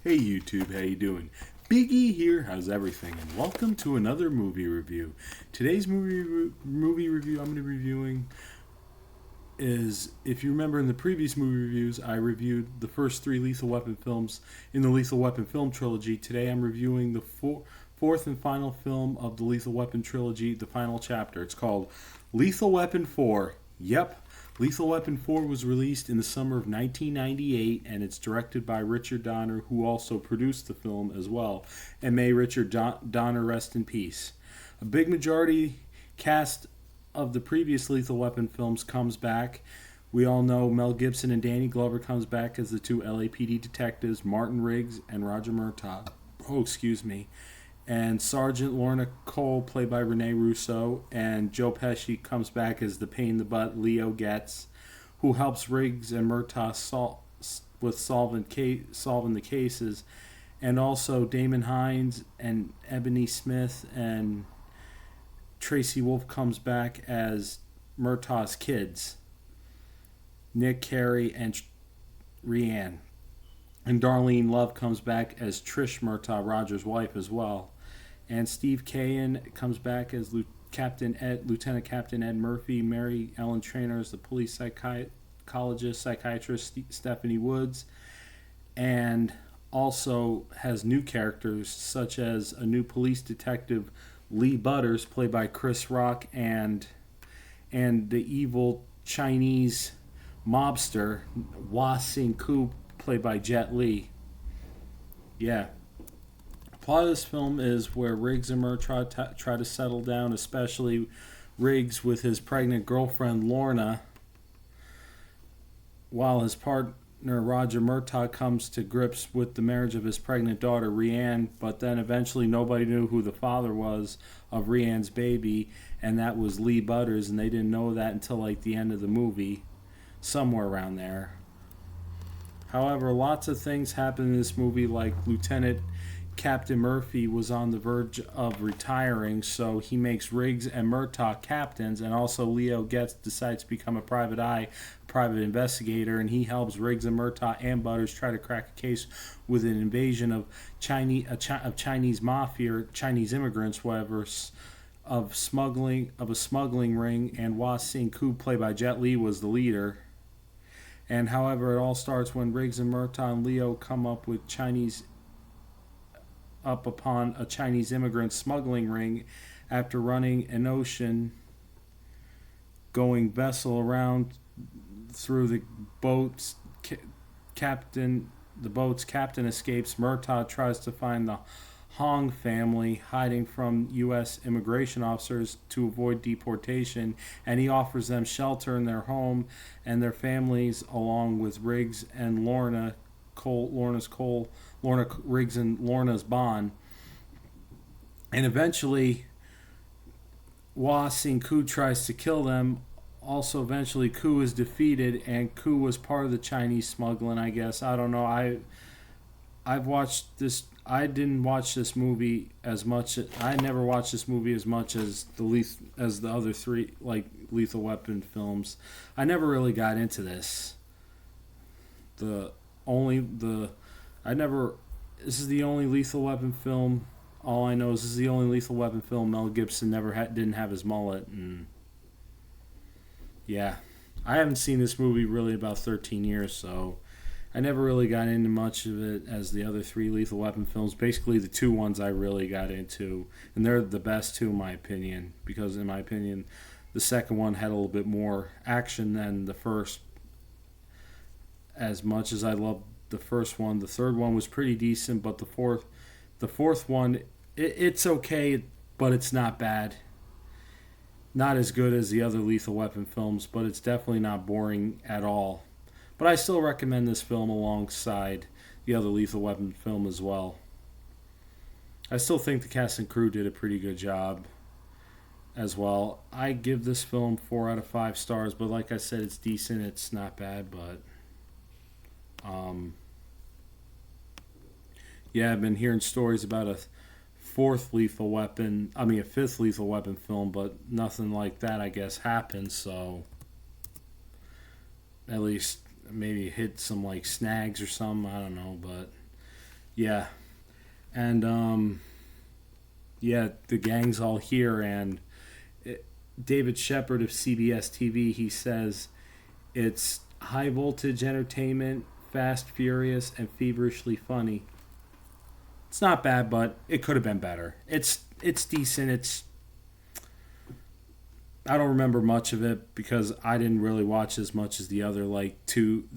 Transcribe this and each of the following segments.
Hey YouTube, how you doing? Biggie here, how's everything? And welcome to another movie review. Today's movie review I'm going to be reviewing is, if you remember in the previous movie reviews, I reviewed the first three Lethal Weapon films in the Lethal Weapon film trilogy. Today I'm reviewing the fourth and final film of the Lethal Weapon trilogy, the final chapter. It's called Lethal Weapon 4. Yep. Lethal Weapon 4 was released in the summer of 1998, and it's directed by Richard Donner, who also produced the film as well. And may Richard Donner rest in peace. A big majority cast of the previous Lethal Weapon films comes back. We all know Mel Gibson and Danny Glover comes back as the two LAPD detectives, Martin Riggs and Roger Murtaugh. And Sergeant Lorna Cole, played by Rene Russo, and Joe Pesci comes back as the pain in the butt Leo Getz, who helps Riggs and Murtaugh with solving the cases, and also Damon Hines and Ebonie Smith and Traci Wolfe comes back as Murtaugh's kids, Nick, Carey, and Rene. And Darlene Love comes back as Trish Murtaugh, Roger's wife, as well. And Steve Kahan comes back as Lieutenant Captain Ed Murphy. Mary Ellen Trainor as the police psychiatrist Stephanie Woods. And also has new characters such as a new police detective, Lee Butters, played by Chris Rock, and the evil Chinese mobster Hua Sing-ku, played by Jet Li. Yeah. The plot of this film is where Riggs and Murtaugh try to settle down, especially Riggs with his pregnant girlfriend Lorna, while his partner Roger Murtaugh comes to grips with the marriage of his pregnant daughter Rhiann, but then eventually nobody knew who the father was of Rhiann's baby, and that was Lee Butters, and they didn't know that until like the end of the movie, somewhere around there. However, lots of things happen in this movie, like Lieutenant Captain Murphy was on the verge of retiring, so he makes Riggs and Murtaugh captains, and also Leo Getz decides to become a private investigator, and he helps Riggs and Murtaugh and Butters try to crack a case with an invasion of Chinese mafia, Chinese immigrants, whatever, of a smuggling ring, and Hua Sing-ku, played by Jet Li, was the leader. And however, it all starts when Riggs and Murtaugh and Leo come up upon a Chinese immigrant smuggling ring after running an ocean-going vessel around through the boat's captain. The boat's captain escapes. Murtaugh tries to find the Hong family hiding from U.S. immigration officers to avoid deportation, and he offers them shelter in their home and their families, along with Riggs and Lorna Riggs and Lorna's bond. And eventually Hua Sing-ku tries to kill them. Also, eventually Ku is defeated, and Ku was part of the Chinese smuggling, I guess. I don't know. I've watched this. I didn't watch this movie as much. I never watched this movie as much as the other three, like Lethal Weapon films. I never really got into this. This is the only Lethal Weapon film. All I know is this is the only Lethal Weapon film Mel Gibson didn't have his mullet, and yeah, I haven't seen this movie really about 13 years, so I never really got into much of it as the other three Lethal Weapon films. Basically, the two ones I really got into, and they're the best two in my opinion, because in my opinion, the second one had a little bit more action than the first. As much as I loved the first one, the third one was pretty decent, but the fourth one, it's okay, but it's not bad. Not as good as the other Lethal Weapon films, but it's definitely not boring at all. But I still recommend this film alongside the other Lethal Weapon film as well. I still think the cast and crew did a pretty good job as well. I give this film 4 out of 5 stars, but like I said, it's decent. It's not bad, but yeah, I've been hearing stories about a fifth Lethal Weapon film, but nothing like that, I guess, happened. So at least maybe hit some like snags or something. I don't know, but Yeah. And yeah, the gang's all here, and David Shepard of CBS TV, he says it's high voltage entertainment, fast, furious, and feverishly funny. It's not bad, but it could have been better. It's decent. I don't remember much of it because I didn't really watch as much as the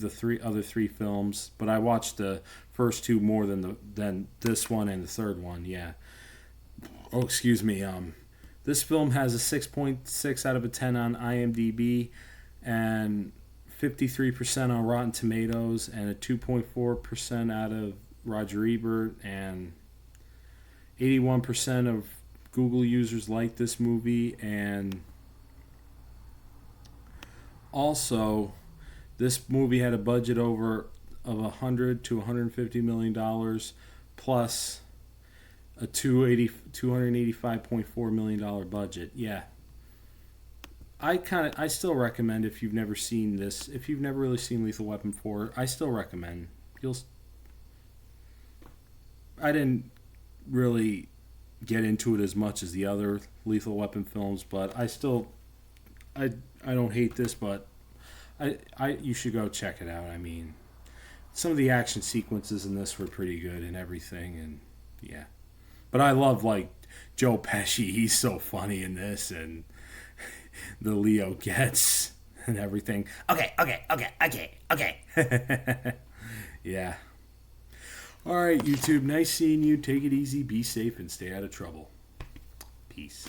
three other three films, but I watched the first two more than this one and the third one. Yeah. Oh, excuse me. This film has a 6.6 out of a 10 on IMDb and 53% on Rotten Tomatoes and a 2.4% out of Roger Ebert, and 81% of Google users like this movie. And also, this movie had a budget of 100 to 150 million dollars, plus a 285.4 million dollar budget. Yeah, I still recommend, if you've never seen this, if you've never really seen Lethal Weapon 4, I still recommend. I didn't really get into it as much as the other Lethal Weapon films, but I I don't hate this, but I you should go check it out. I mean, some of the action sequences in this were pretty good and everything, and yeah. But I love, like, Joe Pesci. He's so funny in this, and the Leo gets and everything. Okay. Yeah. All right, YouTube. Nice seeing you. Take it easy. Be safe and stay out of trouble. Peace.